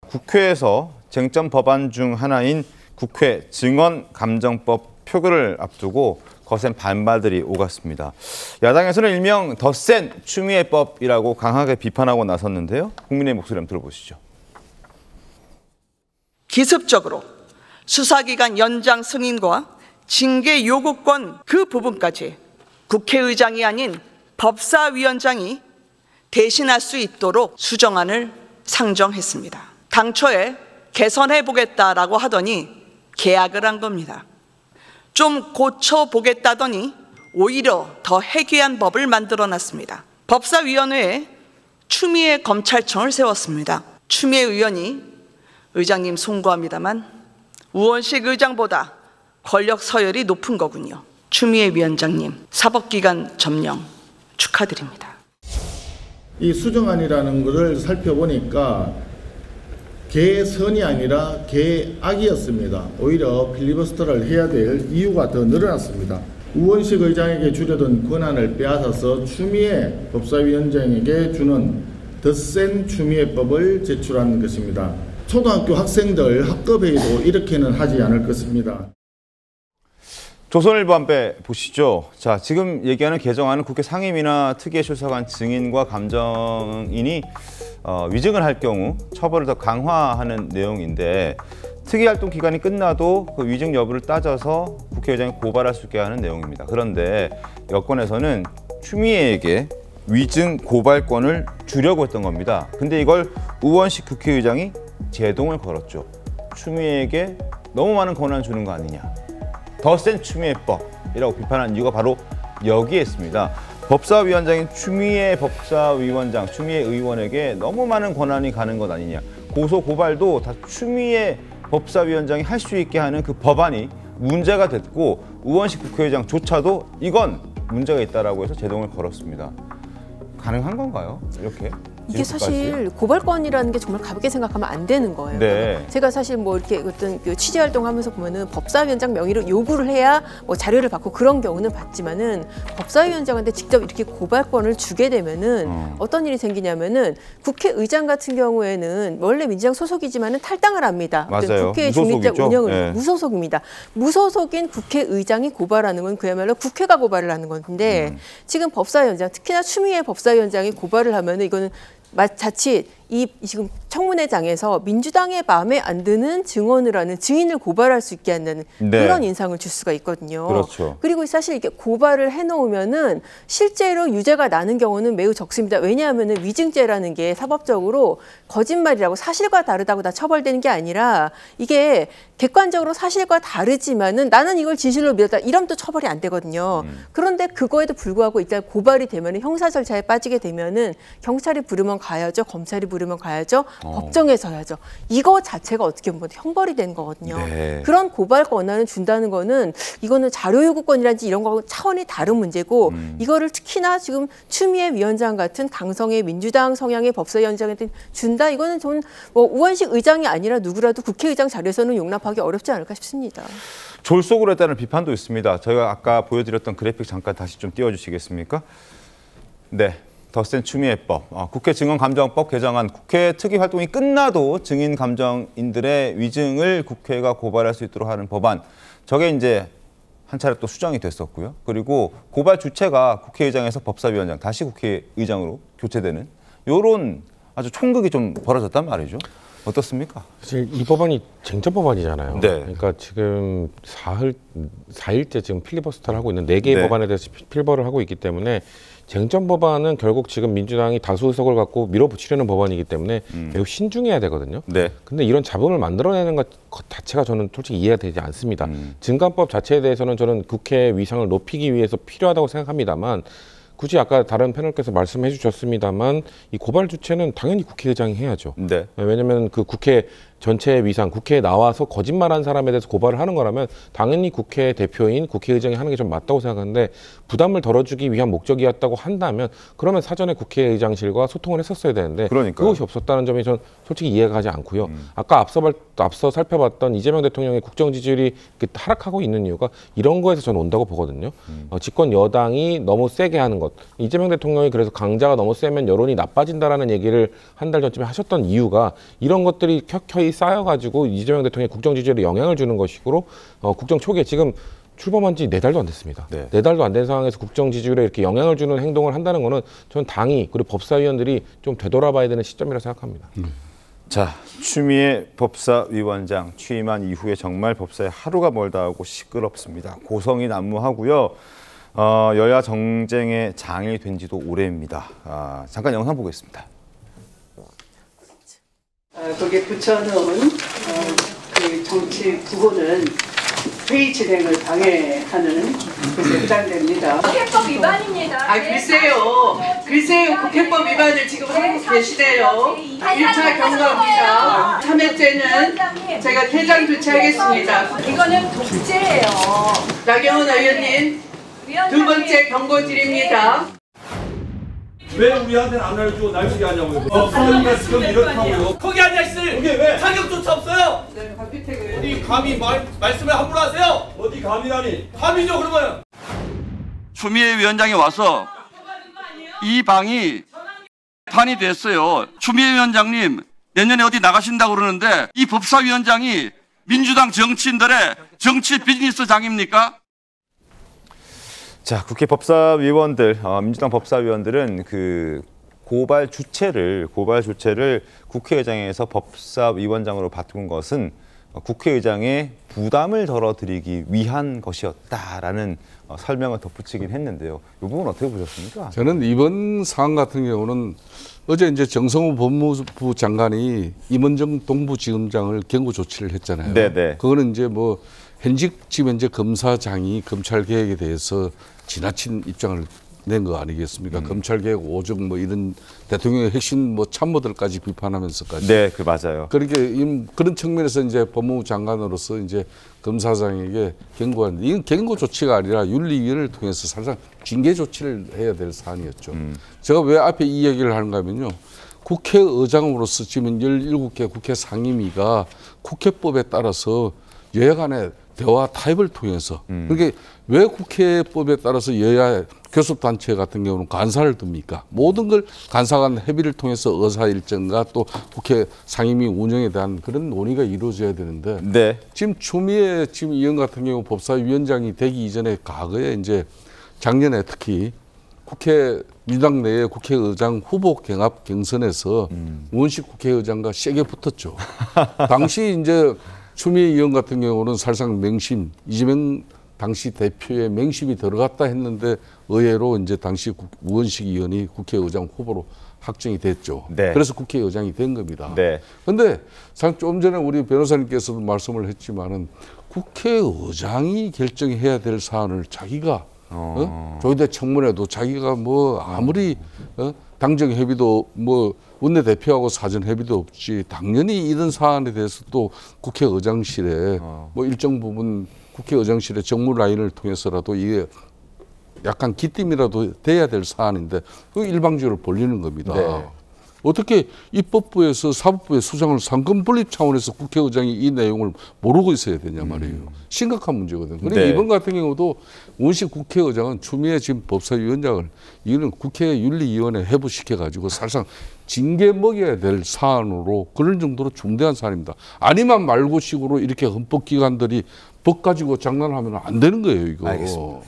국회에서 쟁점 법안 중 하나인 국회 증언감정법 표결을 앞두고 거센 반발들이 오갔습니다. 야당에서는 일명 더 센 추미애법이라고 강하게 비판하고 나섰는데요. 국민의 목소리 한번 들어보시죠. 기습적으로 수사기간 연장 승인과 징계 요구권 그 부분까지 국회의장이 아닌 법사위원장이 대신할 수 있도록 수정안을 상정했습니다. 당초에 개선해보겠다라고 하더니 계약을 한 겁니다. 좀 고쳐보겠다더니 오히려 더 해괴한 법을 만들어놨습니다. 법사위원회에 추미애 검찰청을 세웠습니다. 추미애 의원이 의장님 송구합니다만 우원식 의장보다 권력 서열이 높은 거군요. 추미애 위원장님 사법기관 점령 축하드립니다. 이 수정안이라는 것을 살펴보니까 개선이 아니라 개악이었습니다. 오히려 필리버스터를 해야 될 이유가 더 늘어났습니다. 우원식 의장에게 주려던 권한을 빼앗아서 추미애 법사위원장에게 주는 더 센 추미애법을 제출한 것입니다. 초등학교 학생들 학급회의도 이렇게는 하지 않을 것입니다. 조선일보 한번 보시죠. 자, 지금 얘기하는 개정안은 국회 상임위나 특위에 출석한 증인과 감정인이 위증을 할 경우 처벌을 더 강화하는 내용인데 특위 활동 기간이 끝나도 그 위증 여부를 따져서 국회의장이 고발할 수 있게 하는 내용입니다. 그런데 여권에서는 추미애에게 위증 고발권을 주려고 했던 겁니다. 근데 이걸 우원식 국회의장이 제동을 걸었죠. 추미애에게 너무 많은 권한을 주는 거 아니냐. 더 센 추미애법이라고 비판한 이유가 바로 여기에 있습니다. 법사위원장인 추미애 법사위원장, 추미애 의원에게 너무 많은 권한이 가는 것 아니냐. 고소, 고발도 다 추미애 법사위원장이 할 수 있게 하는 그 법안이 문제가 됐고 우원식 국회의장조차도 이건 문제가 있다라고 해서 제동을 걸었습니다. 가능한 건가요? 이렇게? 이게 사실 고발권이라는 게 정말 가볍게 생각하면 안 되는 거예요. 네. 제가 사실 뭐 이렇게 어떤 그 취재 활동하면서 보면은 법사위원장 명의로 요구를 해야 뭐 자료를 받고 그런 경우는 봤지만은 법사위원장한테 직접 이렇게 고발권을 주게 되면은 어떤 일이 생기냐면은 국회의장 같은 경우에는 원래 민주당 소속이지만은 탈당을 합니다. 맞아요. 국회의 중립적 운영을 네. 무소속입니다. 무소속인 국회의장이 고발하는 건 그야말로 국회가 고발을 하는 건데 지금 법사위원장 특히나 추미애 법사위원장이 고발을 하면은 이거는 자칫 이 지금 청문회장에서 민주당의 마음에 안 드는 증언을 하는 증인을 고발할 수 있게 한다는 네. 그런 인상을 줄 수가 있거든요. 그렇죠. 그리고 사실 이게 고발을 해놓으면은 실제로 유죄가 나는 경우는 매우 적습니다. 왜냐하면은 위증죄라는 게 사법적으로 거짓말이라고 사실과 다르다고 다 처벌되는 게 아니라 이게 객관적으로 사실과 다르지만은 나는 이걸 진실로 믿었다 이러면 또 처벌이 안 되거든요. 그런데 그거에도 불구하고 일단 고발이 되면은 형사 절차에 빠지게 되면은 경찰이 부르면 가야죠, 검찰이 부르면 가야죠, 법정에서 해야죠. 이거 자체가 어떻게 보면 형벌이 되는 거거든요. 네. 그런 고발 권한을 준다는 거는 이거는 자료 요구권이라든지 이런 거하고 차원이 다른 문제고 이거를 특히나 지금 추미애 위원장 같은 강성의 민주당 성향의 법사위원장한테 준다. 이거는 저는 뭐 우원식 의장이 아니라 누구라도 국회의장 자리에서는 용납하기 어렵지 않을까 싶습니다. 졸속으로 했다는 비판도 있습니다. 저희가 아까 보여드렸던 그래픽 잠깐 다시 좀 띄워주시겠습니까? 네. 더 센 추미애법, 국회 증언감정법 개정안, 국회 특위 활동이 끝나도 증인 감정인들의 위증을 국회가 고발할 수 있도록 하는 법안. 저게 이제 한 차례 또 수정이 됐었고요. 그리고 고발 주체가 국회의장에서 법사위원장, 다시 국회의장으로 교체되는 이런 아주 총극이 좀 벌어졌단 말이죠. 어떻습니까? 사실 이 법안이 쟁점 법안이잖아요. 네. 그러니까 지금 4일째 지금 필리버스터를 하고 있는 4개의 네. 법안에 대해서 필버를 하고 있기 때문에 쟁점 법안은 결국 지금 민주당이 다수 의석을 갖고 밀어붙이려는 법안이기 때문에 매우 신중해야 되거든요. 네. 근데 이런 잡음을 만들어내는 것 자체가 저는 솔직히 이해가 되지 않습니다. 증감법 자체에 대해서는 저는 국회 위상을 높이기 위해서 필요하다고 생각합니다만 굳이 아까 다른 패널께서 말씀해 주셨습니다만 이 고발 주체는 당연히 국회의장이 해야죠. 네. 왜냐하면 그 국회 전체 위상, 국회에 나와서 거짓말한 사람에 대해서 고발을 하는 거라면 당연히 국회 대표인 국회의장이 하는 게 좀 맞다고 생각하는데 부담을 덜어주기 위한 목적이었다고 한다면 그러면 사전에 국회의장실과 소통을 했었어야 되는데 그러니까요. 그것이 없었다는 점이 전 솔직히 이해가 가지 않고요. 아까 앞서 살펴봤던 이재명 대통령의 국정 지지율이 하락하고 있는 이유가 이런 거에서 저는 온다고 보거든요. 집권 여당이 너무 세게 하는 것. 이재명 대통령이 그래서 강자가 너무 세면 여론이 나빠진다라는 얘기를 한 달 전쯤에 하셨던 이유가 이런 것들이 켜켜이 쌓여가지고 이재명 대통령의 국정 지지율에 영향을 주는 것이고 국정 초기에 지금 출범한 지 4달도 안 됐습니다. 네. 4달도 안 된 상황에서 국정 지지율에 이렇게 영향을 주는 행동을 한다는 거는 저는 당이 그리고 법사위원들이 좀 되돌아봐야 되는 시점이라고 생각합니다. 자, 추미애 법사위원장 취임한 이후에 정말 법사에 하루가 멀다 하고 시끄럽습니다. 고성이 난무하고요. 여야 정쟁의 장이 된 지도 오래입니다. 잠깐 영상 보겠습니다. 거기에 붙여놓은 그 정치 부분은 회의 진행을 방해하는 것에 해당됩니다. 국회법 위반입니다. 글쎄요, 국회법 위반을 지금 하고 계시네요. 1차 경고합니다. 3회째는 제가 퇴장 조치하겠습니다. 이거는 독재예요. 나경원 의원님, 두 번째 경고 드립니다. 왜 우리한테는 안 알려주고 날 소리 하냐고요. 법사위가 지금 이렇다고요. 거기 앉아있을 거기 왜? 자격조차 없어요. 네, 박희택 의원님. 어디 감히 말씀을 함부로 하세요. 어디 감이라니. 감이죠 그러면. 추미애 위원장이 와서 이 방이 탄이 됐어요. 추미애 위원장님 내년에 어디 나가신다고 그러는데 이 법사위원장이 민주당 정치인들의 정치 비즈니스장입니까? 자, 국회 법사위원들, 민주당 법사위원들은 그 고발 주체를 국회의장에서 법사위원장으로 바꾼 것은 국회의장의 부담을 덜어드리기 위한 것이었다라는 설명을 덧붙이긴 했는데요. 이 부분 어떻게 보셨습니까? 저는 이번 사안 같은 경우는 어제 이제 정성호 법무부 장관이 임원정 동부지검장을 경고 조치를 했잖아요. 네네. 그거는 이제 뭐 현직 지금 현재 검사장이 검찰 개혁에 대해서 지나친 입장을 낸 거 아니겠습니까? 검찰 개혁 5정 뭐 이런 대통령의 핵심 뭐 참모들까지 비판하면서까지. 네, 그 맞아요. 그렇게 그런 측면에서 이제 법무부 장관으로서 이제 검사장에게 경고하는데 이건 경고 조치가 아니라 윤리위원회를 통해서 사실상 징계 조치를 해야 될 사안이었죠. 제가 왜 앞에 이 얘기를 하는가 하면요. 국회의장으로서 지금 17개 국회 상임위가 국회법에 따라서 여야 간의 대화 타협을 통해서 그러니까 왜 국회법에 따라서 여야 교섭단체 같은 경우는 간사를 둡니까? 모든 걸 간사 간 협의를 통해서 의사일정과 또 국회 상임위 운영에 대한 그런 논의가 이루어져야 되는데 네. 지금 추미애 지금 의원 같은 경우 법사위원장이 되기 이전에 과거에 이제 작년에 특히 민주당 내에 국회의장 후보 경합 경선에서 우원식 국회의장과 세게 붙었죠. 당시 이제 추미애 의원 같은 경우는 사실상 맹심, 이재명 당시 대표의 맹심이 들어갔다 했는데 의외로 이제 당시 우원식 의원이 국회의장 후보로 확정이 됐죠. 네. 그래서 국회의장이 된 겁니다. 네. 그런데 좀 전에 우리 변호사님께서도 말씀을 했지만은 국회의장이 결정해야 될 사안을 자기가 조희대 청문회도 자기가 뭐 아무리 당정 협의도 뭐 원내대표하고 사전 협의도 없지 당연히 이런 사안에 대해서 또 국회의장실에 뭐 일정 부분 국회의장실의 정무 라인을 통해서라도 이게 약간 기팀이라도 돼야 될 사안인데 그 일방적으로 벌리는 겁니다. 네. 어떻게 입법부에서 사법부의 수장을 상권 분립 차원에서 국회의장이 이 내용을 모르고 있어야 되냐 말이에요. 심각한 문제거든요. 그런데 네. 이번 같은 경우도 우원식 국회의장은 추미애 지금 법사위원장을 이거는 국회 윤리위원회 회부시켜가지고 사실상 징계 먹여야 될 사안으로 그런 정도로 중대한 사안입니다. 아니면 말고식으로 이렇게 헌법기관들이 법 가지고 장난하면 안 되는 거예요, 이거. 알겠습니다.